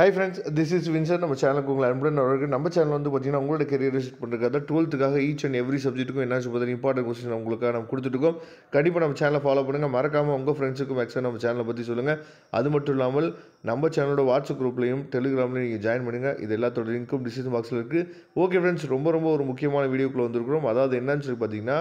Hi friends, this is Vincent. நம்ம சேனலுக்கு உங்களை அன்புடன் வரவேற்கிறேன். நம்ம சேனல் வந்து பார்த்தீங்கன்னா உங்களோட கெரியர் செட் பண்ணுறதுக்காக 12th ஈச் அண்ட் எவ்ரி சப்ஜெக்ட்டுக்கும் என்ன பார்த்தீங்கன்னா இம்பார்ட்டன்ட் கொஸ்டின் உங்களுக்காக நம்ம கொடுத்துட்டுருக்கோம். கண்டிப்பாக நம்ம சேனலை ஃபாலோ பண்ணுங்கள். மறக்காமல் உங்கள் ஃப்ரெண்ட்ஸுக்கும் மேக்ஸிமம் நம்ம சேனலை பற்றி சொல்லுங்கள். அது மட்டும் இல்லாமல் நம்ம சேனலோட வாட்ஸ்அப் குரூப்லையும் டெலிகிராம்லையும் நீங்கள் ஜாயின் பண்ணுங்கள். இது எல்லாத்தோட லிங்க்கும் டிஸ்கிரிப்ஷன் பாக்ஸில் இருக்குது. ஓகே ஃப்ரெண்ட்ஸ், ரொம்ப ஒரு முக்கியமான வீடியோக்குள்ளே வந்திருக்கிறோம். அதாவது என்னன்னு சொல்லி பார்த்தீங்கன்னா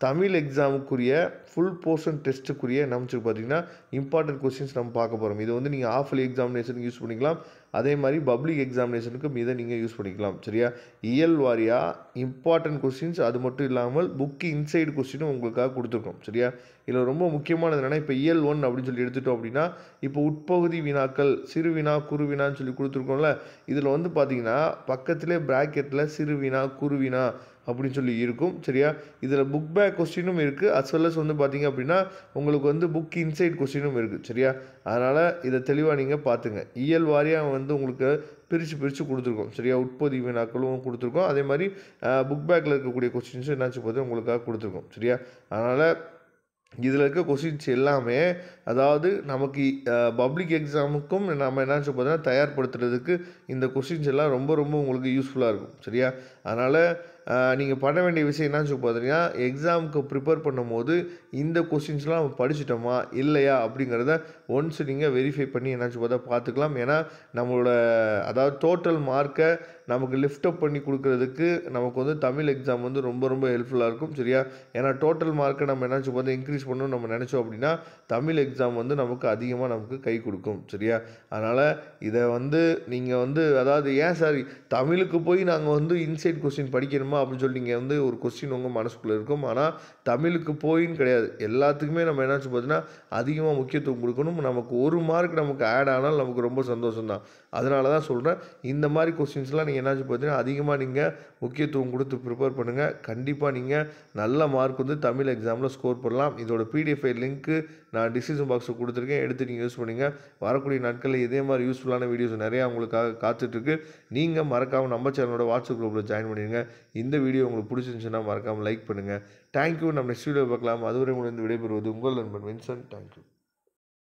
தமிழ் எக்ஸாமுக்குரிய ஃபுல் போர்ஷன் டெஸ்ட்டுக்குரிய நம்ம சொல்லி பார்த்தீங்கன்னா இம்பார்ட்டன்ட் கொஸ்டின்ஸ் நம்ம பார்க்க போகிறோம். இது வந்து நீங்கள் ஆஃப் இயர்லி எக்ஸாமினேஷனுக்கு யூஸ் பண்ணிக்கலாம். அதே மாதிரி பப்ளிக் எக்ஸாமினேஷனுக்கும் இதை நீங்கள் யூஸ் பண்ணிக்கலாம். சரியா, இயல் வாரியாக இம்பார்ட்டன்ட் கொஸ்டின்ஸ் அது மட்டும் இல்லாமல் புக்கு இன்சைடு கொஸ்டினும் உங்களுக்காக கொடுத்துருக்கோம். சரியா, இதில் ரொம்ப முக்கியமானது என்னென்னா இப்போ இயல் 1 அப்படின்னு சொல்லி எடுத்துட்டோம் அப்படின்னா இப்போ உட்பகுதி வினாக்கள் சிறு வினா குறு வினான்னு சொல்லி கொடுத்துருக்கோம்ல. இதில் வந்து பார்த்தீங்கன்னா பக்கத்திலே ப்ராக்கெட்டில் சிறு வினா குறு வினா அப்படின்னு சொல்லி இருக்கும். சரியா, இதில் புக் பேக் கொஸ்டினும் இருக்குது. அஸ் வெல் அஸ் வந்து பார்த்தீங்க அப்படின்னா உங்களுக்கு வந்து புக் இன்சைட் கொஸ்டினும் இருக்குது. சரியா, அதனால் இதை தெளிவாக நீங்கள் பார்த்துங்க. இயல் வாரியாக வந்து உங்களுக்கு பிரித்து கொடுத்துருக்கோம். சரியா, உட்பகுதி வினாக்களும் கொடுத்துருக்கோம். அதே மாதிரி புக் பேக்கில் இருக்கக்கூடிய கொஸ்டின்ஸும் என்னாச்சு பார்த்து உங்களுக்காக கொடுத்துருக்கோம். சரியா, அதனால் இதில் இருக்க கொஸ்டின்ஸ் எல்லாமே அதாவது நமக்கு பப்ளிக் எக்ஸாமுக்கும் நம்ம என்னாச்சு பார்த்தீங்கன்னா தயார்படுத்துறதுக்கு இந்த கொஸ்டின்ஸ் எல்லாம் ரொம்ப உங்களுக்கு யூஸ்ஃபுல்லாக இருக்கும். சரியா, அதனால் நீங்கள் பண்ண வேண்டிய விஷயம் என்னாச்சு பார்த்தீங்கன்னா எக்ஸாமுக்கு ப்ரிப்பேர் பண்ணும்போது இந்த கொஸ்டின்ஸ்லாம் நம்ம படிச்சிட்டோமா இல்லையா அப்படிங்கிறத ஒன்ஸ் நீங்கள் வெரிஃபை பண்ணி என்னாச்சு பார்த்தா பார்த்துக்கலாம். ஏன்னா நம்மளோட அதாவது டோட்டல் மார்க்கை நமக்கு லிஃப்ட் அப் பண்ணி கொடுக்கறதுக்கு நமக்கு வந்து தமிழ் எக்ஸாம் வந்து ரொம்ப ஹெல்ப்ஃபுல்லாக இருக்கும். சரியா, ஏன்னா டோட்டல் மார்க்கை நம்ம என்னாச்சு பார்த்தா இன்க்ரீஸ் பண்ணணும்னு நம்ம நினச்சோம் அப்படின்னா தமிழ் எக்ஸாம் வந்து நமக்கு கை கொடுக்கும். சரியா, அதனால் இதை வந்து நீங்கள் வந்து அதாவது ஏன் சார் தமிழுக்கு போய் நாங்கள் வந்து இன்சைட் கொஸ்டின் படிக்கணுமா அப்படின்னு சொல்லி நீங்கள் வந்து ஒரு கொஸ்டின் உங்கள் மனசுக்குள்ளே இருக்கும். ஆனால் தமிழுக்கு போயின்னு கிடையாது, எல்லாத்துக்குமே நம்ம என்னாச்சு பார்த்தீங்கன்னா அதிகமாக முக்கியத்துவம் கொடுக்கணும். நமக்கு ஒரு மார்க் நமக்கு ஆட் ஆனால் நமக்கு ரொம்ப சந்தோஷம் தான். அதனால தான் சொல்கிறேன், இந்த மாதிரி கொஸ்டின்ஸ்லாம் நீங்கள் என்னாச்சு பார்த்தீங்கன்னா அதிகமாக நீங்கள் முக்கியத்துவம் கொடுத்து ப்ரிப்பேர் பண்ணுங்கள். கண்டிப்பாக நீங்கள் நல்ல மார்க் வந்து தமிழ் எக்ஸாமில் ஸ்கோர் பண்ணலாம். இதோட பிடிஎஃப் லிங்க்கு நான் டிஸ்கிரிப்ஷன் பாக்ஸில் கொடுத்துருக்கேன், எடுத்து நீங்கள் யூஸ் பண்ணுங்கள். வரக்கூடிய நாட்களில் இதே மாதிரி யூஸ்ஃபுல்லான வீடியோஸ் நிறையா உங்களுக்காக காத்துட்ருக்கு. நீங்கள் மறக்காமல் நம்ம சேனலோட வாட்ஸ்அப் குரூப்பில் ஜாயின் பண்ணிடுங்க. இந்த வீடியோ உங்களுக்கு பிடிச்சிருந்துச்சுன்னா மறக்காமல் லைக் பண்ணுங்கள். தேங்க்யூ. நம்ம நெக்ஸ்ட் வீடியோ பார்க்கலாம். அதுவரை உங்களுக்கு விடைபெறுவது உங்கள் நண்பன் வின்சென்ட். தேங்க்யூ.